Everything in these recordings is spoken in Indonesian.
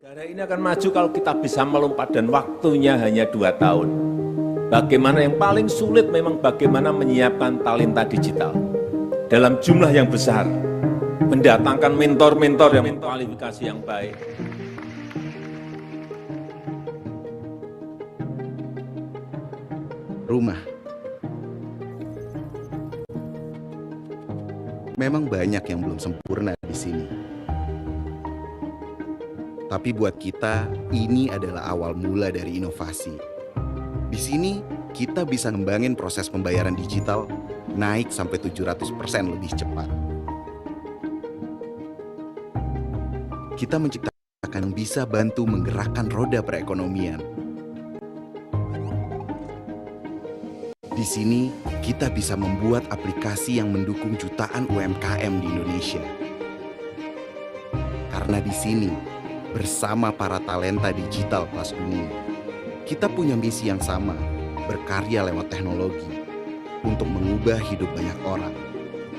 Negara ini akan maju kalau kita bisa melompat dan waktunya hanya 2 tahun. Bagaimana yang paling sulit memang bagaimana menyiapkan talenta digital dalam jumlah yang besar, mendatangkan mentor-mentor yang berkualifikasi yang baik. Rumah. Memang banyak yang belum sempurna di sini. Tapi buat kita, ini adalah awal mula dari inovasi. Di sini, kita bisa ngembangin proses pembayaran digital naik sampai 700% lebih cepat. Kita menciptakan yang bisa bantu menggerakkan roda perekonomian. Di sini, kita bisa membuat aplikasi yang mendukung jutaan UMKM di Indonesia. Karena di sini, bersama para talenta digital kelas dunia, kita punya misi yang sama, berkarya lewat teknologi, untuk mengubah hidup banyak orang.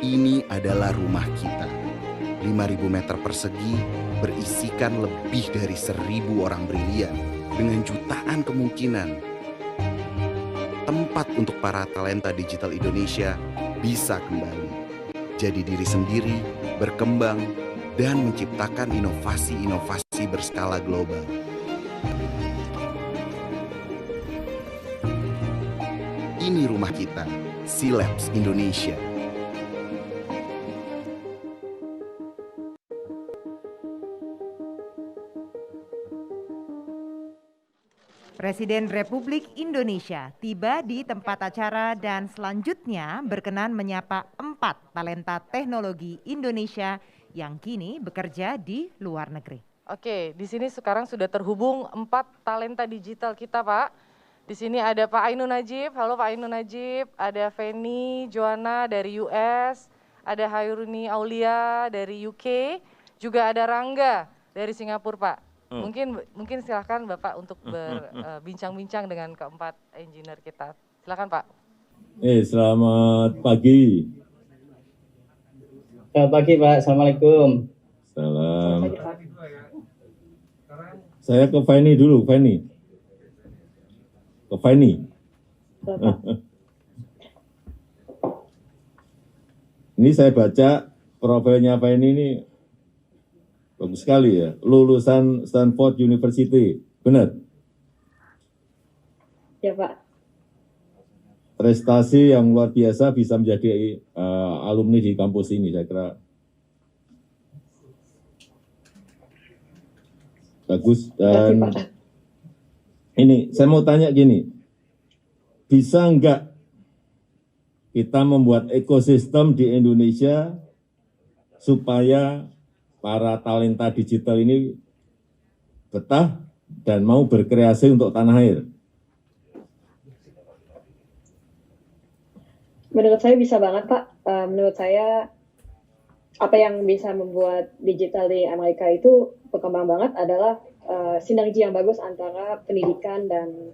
Ini adalah rumah kita. 5.000 meter persegi berisikan lebih dari 1.000 orang brilian dengan jutaan kemungkinan. Tempat untuk para talenta digital Indonesia bisa kembali jadi diri sendiri, berkembang, dan menciptakan inovasi-inovasi berskala global. Ini rumah kita, C-Labs Indonesia. Presiden Republik Indonesia tiba di tempat acara dan selanjutnya berkenan menyapa 4 talenta teknologi Indonesia yang kini bekerja di luar negeri. Oke, di sini sekarang sudah terhubung 4 talenta digital kita, Pak. Di sini ada Pak Ainun Najib. Halo Pak Ainun Najib. Ada Feni Joanna dari US, ada Hairuni Aulia dari UK, juga ada Rangga dari Singapura, Pak. Mungkin silakan Bapak untuk berbincang-bincang dengan keempat engineer kita. Silakan Pak. Selamat pagi. Selamat pagi Pak, Assalamualaikum. Salam. Saya ke Feni dulu, Feni. Ke Feni. Ini saya baca profilnya Feni ini bagus sekali ya, lulusan Stanford University, benar? Ya Pak. Prestasi yang luar biasa bisa menjadi alumni di kampus ini, saya kira bagus. Dan ini saya mau tanya gini, bisa enggak kita membuat ekosistem di Indonesia supaya para talenta digital ini betah dan mau berkreasi untuk tanah air? Menurut saya bisa banget Pak. Menurut saya apa yang bisa membuat digital di Amerika itu berkembang banget adalah sinergi yang bagus antara pendidikan dan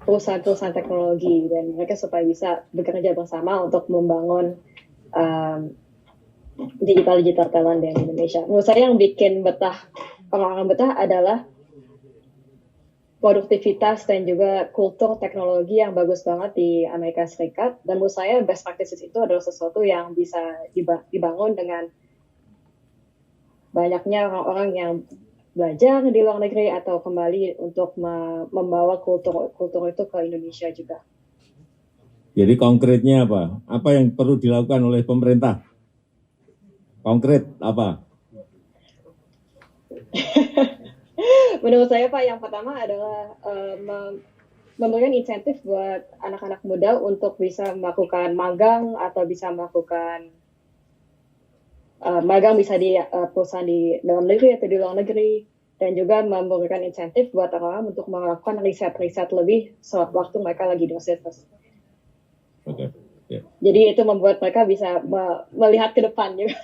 perusahaan-perusahaan teknologi, dan mereka supaya bisa bekerja bersama untuk membangun digital talent di Indonesia. Menurut saya yang bikin orang-orang betah adalah produktivitas dan juga kultur teknologi yang bagus banget di Amerika Serikat. Dan menurut saya best practices itu adalah sesuatu yang bisa dibangun dengan banyaknya orang-orang yang belajar di luar negeri atau kembali untuk membawa kultur itu ke Indonesia juga. Jadi konkretnya apa? Apa yang perlu dilakukan oleh pemerintah? Konkret apa? Menurut saya Pak, yang pertama adalah memberikan insentif buat anak-anak muda untuk bisa melakukan magang atau bisa melakukan magang bisa di perusahaan di dalam negeri atau di luar negeri, dan juga memberikan insentif buat orang-orang untuk melakukan riset-riset lebih sewaktu mereka lagi di universitas. Oke. Yeah. Jadi itu membuat mereka bisa melihat ke depan juga.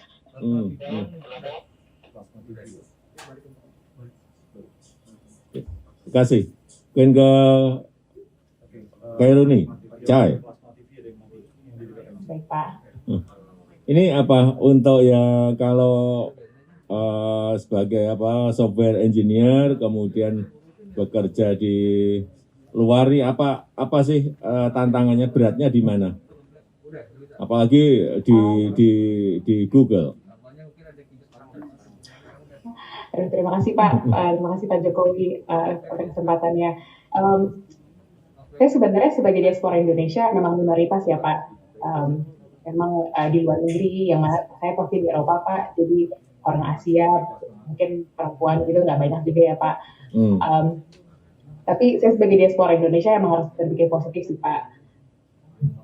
Terima kasih. Mungkin ke Kairuni, Cai. Baik Pak. Ini apa untuk ya kalau sebagai software engineer, kemudian bekerja di luar ini apa sih tantangannya, beratnya di mana? Apalagi di Google. Terima kasih Pak, terima kasih Pak Jokowi atas kesempatannya. Saya sebenarnya sebagai diaspora Indonesia memang minoritas ya Pak. Memang di luar negeri, yang mana saya pasti di Eropa Pak, jadi orang Asia, mungkin perempuan gitu nggak banyak juga ya Pak. Tapi saya sebagai diaspora Indonesia emang harus berpikir positif sih Pak.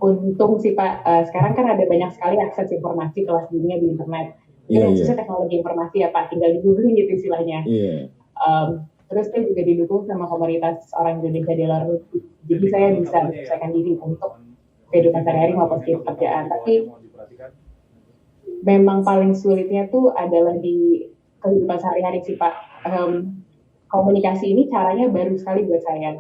Untung sih Pak, sekarang kan ada banyak sekali akses informasi kelas dunia di internet. Khususnya teknologi informasi ya Pak, tinggal di googling gitu istilahnya. Terus saya juga didukung sama komunitas orang Indonesia di luar negeri. Jadi saya bisa menyesuaikan diri untuk kehidupan sehari-hari maupun pekerjaan. Tapi memang paling sulitnya tuh adalah di kehidupan sehari-hari sih Pak. Komunikasi ini caranya baru sekali buat saya.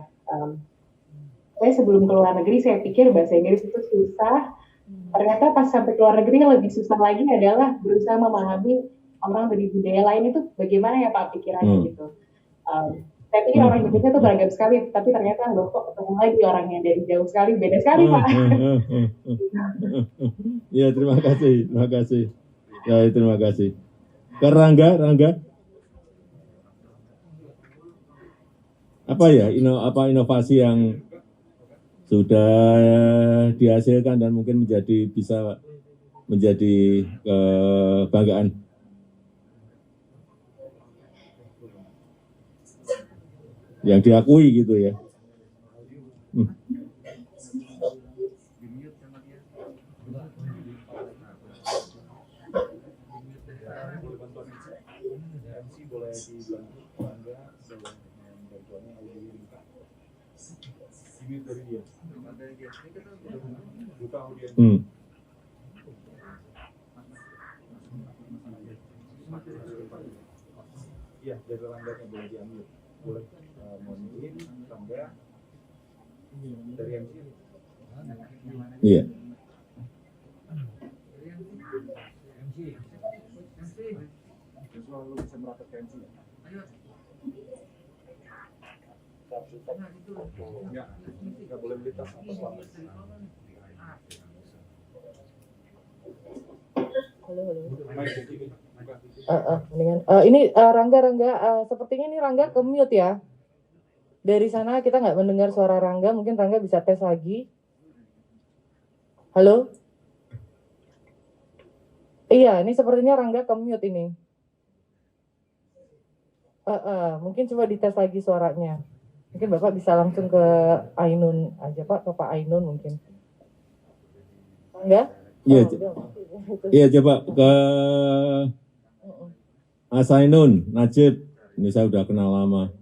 Saya sebelum ke luar negeri saya pikir bahasa Inggris itu susah. Ternyata pas sampai ke luar negeri yang lebih susah lagi adalah berusaha memahami orang dari budaya lain itu bagaimana ya Pak pikirannya gitu. Saya pikir orang Indonesia itu beragam sekali, tapi ternyata loh kok ketemu lagi orang yang dari jauh sekali, beda sekali Pak. Ya terima kasih. Ya terima kasih. Ke Rangga. Apa ya inovasi yang sudah dihasilkan dan mungkin bisa menjadi kebanggaan yang diakui gitu ya. Iya, dari Rangga yang boleh diambil. Boleh mohon izin, Rangga dari MC. Iya. Selalu bisa merapat ke MC. Enggak boleh beli tas atas lapis. Halo. Mendingan. Ini Rangga, sepertinya ini Rangga ke mute ya. Dari sana kita nggak mendengar suara Rangga, mungkin Rangga bisa tes lagi. Halo? Iya, ini sepertinya Rangga ke mute ini. Mungkin coba dites lagi suaranya. Mungkin Bapak bisa langsung ke Ainun aja Pak, ke Pak Ainun mungkin. Enggak? Iya, coba ke Asainun, Najib. Ini saya udah kenal lama.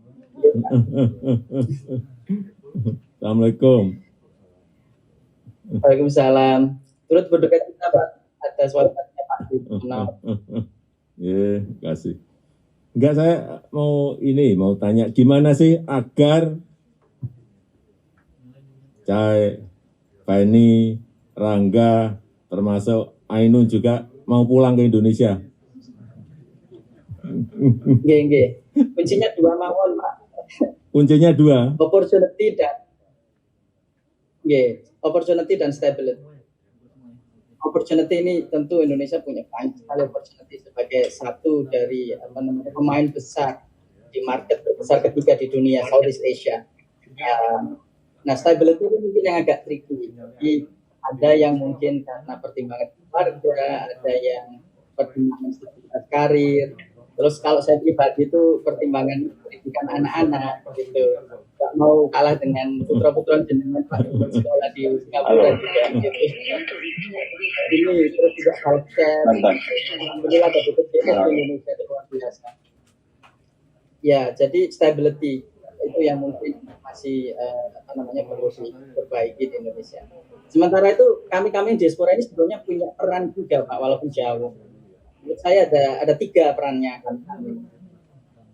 Assalamualaikum. Waalaikumsalam. Turut berduka cita Pak atas wafatnya Pak Dino. Ya, kasih. Enggak, saya mau tanya gimana sih agar Cai, Feni, Rangga, termasuk Ainun juga mau pulang ke Indonesia. Nggih. Kuncinya dua mawon Pak. Kuncinya dua. Opportunity dan stability. Opportunity ini tentu Indonesia punya banyak sekali opportunity sebagai satu dari pemain besar di market terbesar ketiga di dunia, Southeast Asia. Nah, stability ini mungkin yang agak tricky. Jadi ada yang mungkin karena pertimbangan keluarga, ada yang pertimbangan stabilitas karir. Terus kalau saya pribadi itu pertimbangan pendidikan anak-anak gitu. Gak mau kalah dengan putra-putra jenengan Pak sekolah di Singapura juga gitu. Ini terus juga healthcare. Alhamdulillah ada BPJS di Indonesia itu luar biasa. Ya, jadi stability itu yang mungkin masih perlu diperbaiki di Indonesia. Sementara itu kami diaspora ini sebetulnya punya peran juga Pak, walaupun jauh. Menurut saya ada 3 perannya kami.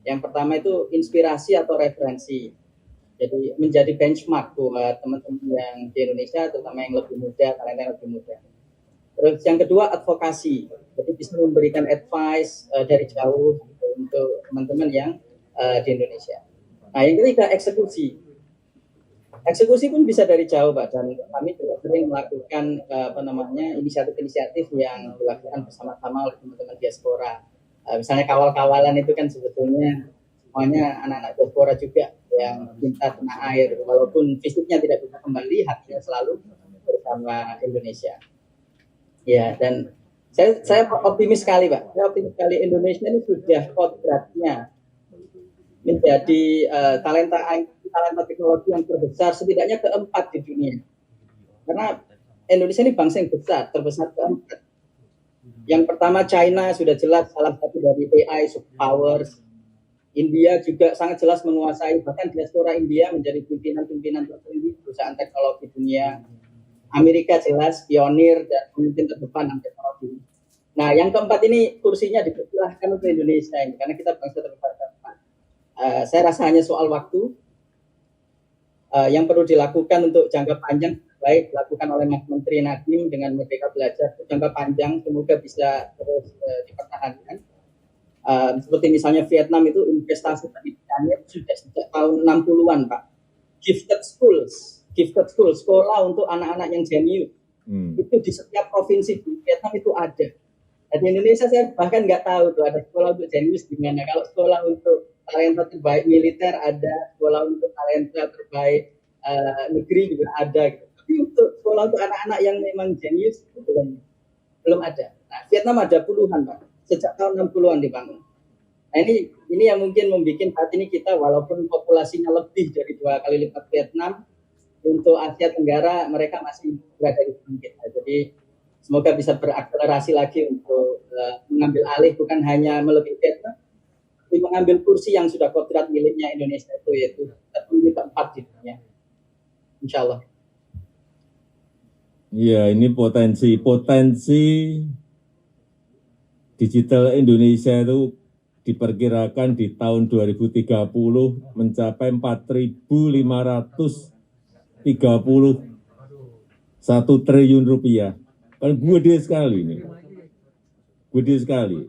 Yang pertama itu inspirasi atau referensi. Jadi menjadi benchmark buat teman-teman yang di Indonesia, terutama yang lebih muda, talenta yang lebih muda. Terus yang kedua advokasi, jadi bisa memberikan advice dari jauh gitu, untuk teman-teman yang di Indonesia. Nah yang ketiga eksekusi. Eksekusi pun bisa dari jauh, Pak, dan kami juga sering melakukan inisiatif-inisiatif yang dilakukan bersama-sama oleh teman-teman diaspora. Misalnya kawal-kawalan itu kan sebetulnya semuanya anak-anak diaspora juga yang cinta tanah air, walaupun fisiknya tidak bisa kembali, hatinya selalu bersama Indonesia. Ya, dan saya optimis sekali, Pak. Saya optimis sekali Indonesia ini sudah kodratnya menjadi talenta teknologi yang terbesar, setidaknya keempat di dunia. Karena Indonesia ini bangsa yang besar, terbesar keempat. Yang pertama China sudah jelas salah satu dari AI superpowers. India juga sangat jelas menguasai, bahkan diaspora India menjadi pimpinan-pimpinan tertinggi perusahaan teknologi dunia. Amerika jelas pionir dan pemimpin terdepan dalam teknologi. Nah, yang keempat ini kursinya dipersilahkan untuk Indonesia ini, karena kita bangsa terbesar keempat. Saya rasa hanya soal waktu. Yang perlu dilakukan untuk jangka panjang, baik dilakukan oleh Mas Menteri Nadiem dengan Merdeka Belajar jangka panjang, semoga bisa terus dipertahankan. Seperti misalnya Vietnam itu investasi pendidikannya sudah sejak tahun 60-an, Pak. Gifted schools, sekolah untuk anak-anak yang jenius. Itu di setiap provinsi di Vietnam itu ada. Dan di Indonesia saya bahkan nggak tahu tuh ada sekolah untuk jenius di mana. Kalau sekolah untuk talenta terbaik militer ada, sekolah untuk talenta terbaik negeri juga ada. Gitu. Tapi untuk sekolah untuk anak-anak yang memang jenius belum ada. Nah, Vietnam ada puluhan, Pak. Sejak tahun 60-an dibangun. Nah, ini yang mungkin membuat saat ini kita walaupun populasinya lebih dari 2 kali lipat Vietnam, untuk Asia Tenggara mereka masih berada di depan kita. Jadi semoga bisa berakselerasi lagi untuk mengambil alih, bukan hanya melebihi Vietnam, tapi mengambil kursi yang sudah kodrat miliknya Indonesia itu, yaitu tertinggi keempat di dunia. Insya Allah. Iya, ini potensi digital Indonesia itu diperkirakan di tahun 2030 mencapai 4.531 triliun rupiah. Kan gede sekali ini. Gede sekali.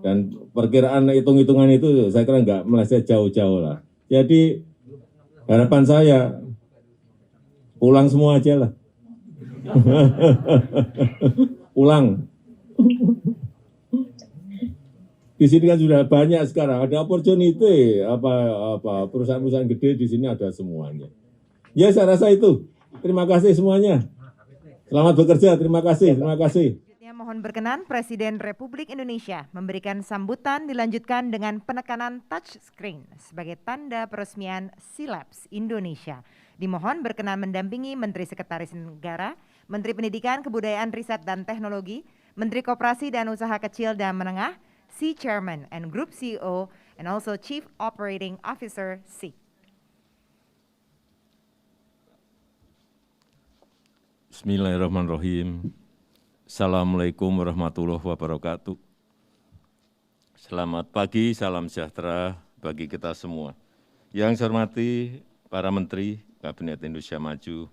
Dan perkiraan hitung-hitungan itu saya kira nggak meleset jauh-jauh lah. Jadi harapan saya pulang semua aja lah. Pulang. Di sini kan sudah banyak sekarang, ada opportunity, perusahaan-perusahaan gede di sini ada semuanya. Ya, saya rasa itu. Terima kasih semuanya. Selamat bekerja, terima kasih. Selanjutnya mohon berkenan Presiden Republik Indonesia memberikan sambutan dilanjutkan dengan penekanan touch screen sebagai tanda peresmian SEALABS Indonesia. Dimohon berkenan mendampingi Menteri Sekretaris Negara, Menteri Pendidikan, Kebudayaan, Riset dan Teknologi, Menteri Koperasi dan Usaha Kecil dan Menengah, C Chairman and Group CEO, and also Chief Operating Officer C. Bismillahirrahmanirrahim. Assalamualaikum warahmatullahi wabarakatuh. Selamat pagi, salam sejahtera bagi kita semua. Yang saya hormati para Menteri Kabinet Indonesia Maju,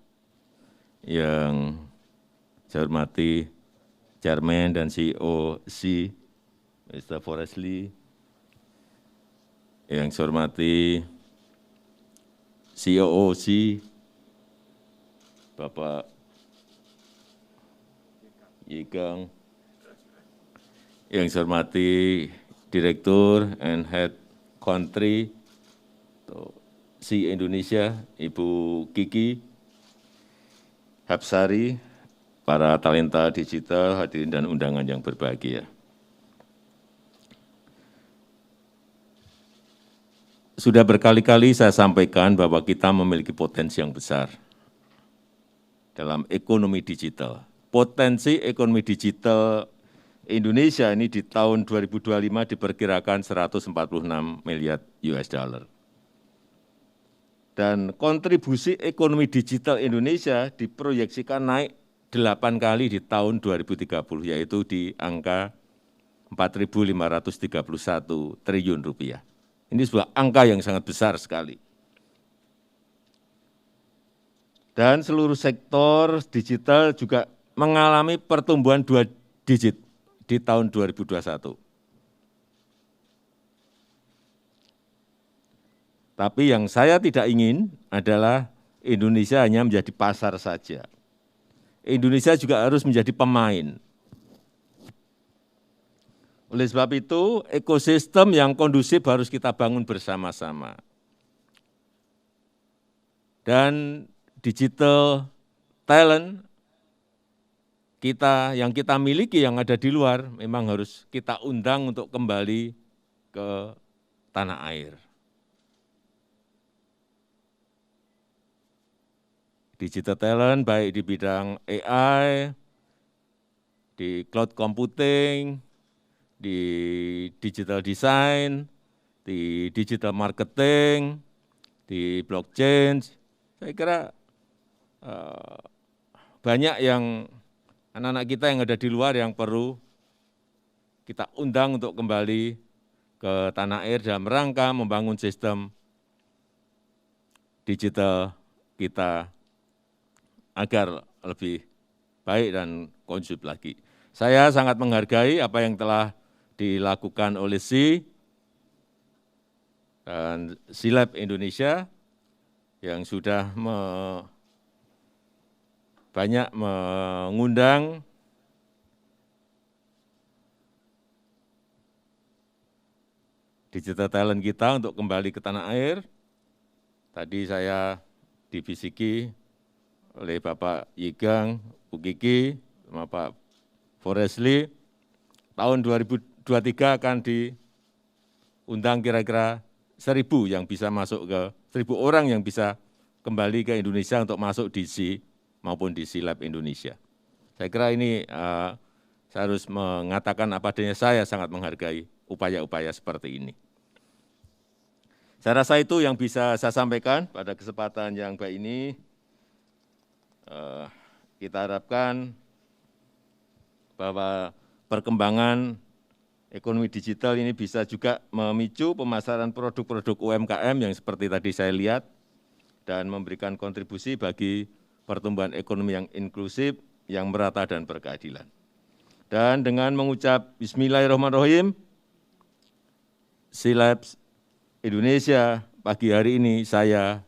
yang saya hormati Chairman dan CEO C, Mr. Forrest Lee, yang saya hormati COO C, Bapak Yigang, yang saya hormati Direktur and Head Country C Indonesia, Ibu Kiki Hapsari, para talenta digital, hadirin dan undangan yang berbahagia. Sudah berkali-kali saya sampaikan bahwa kita memiliki potensi yang besar dalam ekonomi digital. Potensi ekonomi digital Indonesia ini di tahun 2025 diperkirakan 146 miliar US dollar. Dan kontribusi ekonomi digital Indonesia diproyeksikan naik 8 kali di tahun 2030, yaitu di angka 4.531 triliun rupiah. Ini sebuah angka yang sangat besar sekali. Dan seluruh sektor digital juga mengalami pertumbuhan 2 digit di tahun 2021. Tapi yang saya tidak ingin adalah Indonesia hanya menjadi pasar saja. Indonesia juga harus menjadi pemain. Oleh sebab itu, ekosistem yang kondusif harus kita bangun bersama-sama. Dan digital talent kita yang kita miliki yang ada di luar memang harus kita undang untuk kembali ke tanah air. Digital talent baik di bidang AI, di cloud computing, di digital design, di digital marketing, di blockchain. Saya kira banyak yang anak-anak kita yang ada di luar yang perlu kita undang untuk kembali ke tanah air dalam rangka membangun sistem digital kita agar lebih baik dan kondusif lagi. Saya sangat menghargai apa yang telah dilakukan oleh SI dan SILAB Indonesia yang sudah banyak mengundang digital talent kita untuk kembali ke tanah air. Tadi saya dibisiki oleh Bapak Yigang, Bu Kiki, sama Pak Forestly, tahun 2023 akan diundang kira-kira 1.000 yang bisa masuk ke 1.000 orang yang bisa kembali ke Indonesia untuk masuk di SI maupun di SILAB Indonesia. Saya kira ini saya harus mengatakan apa adanya, saya sangat menghargai upaya-upaya seperti ini. Saya rasa itu yang bisa saya sampaikan pada kesempatan yang baik ini. Kita harapkan bahwa perkembangan ekonomi digital ini bisa juga memicu pemasaran produk-produk UMKM yang seperti tadi saya lihat dan memberikan kontribusi bagi pertumbuhan ekonomi yang inklusif, yang merata dan berkeadilan. Dan dengan mengucap Bismillahirrahmanirrahim, SILAB Indonesia pagi hari ini saya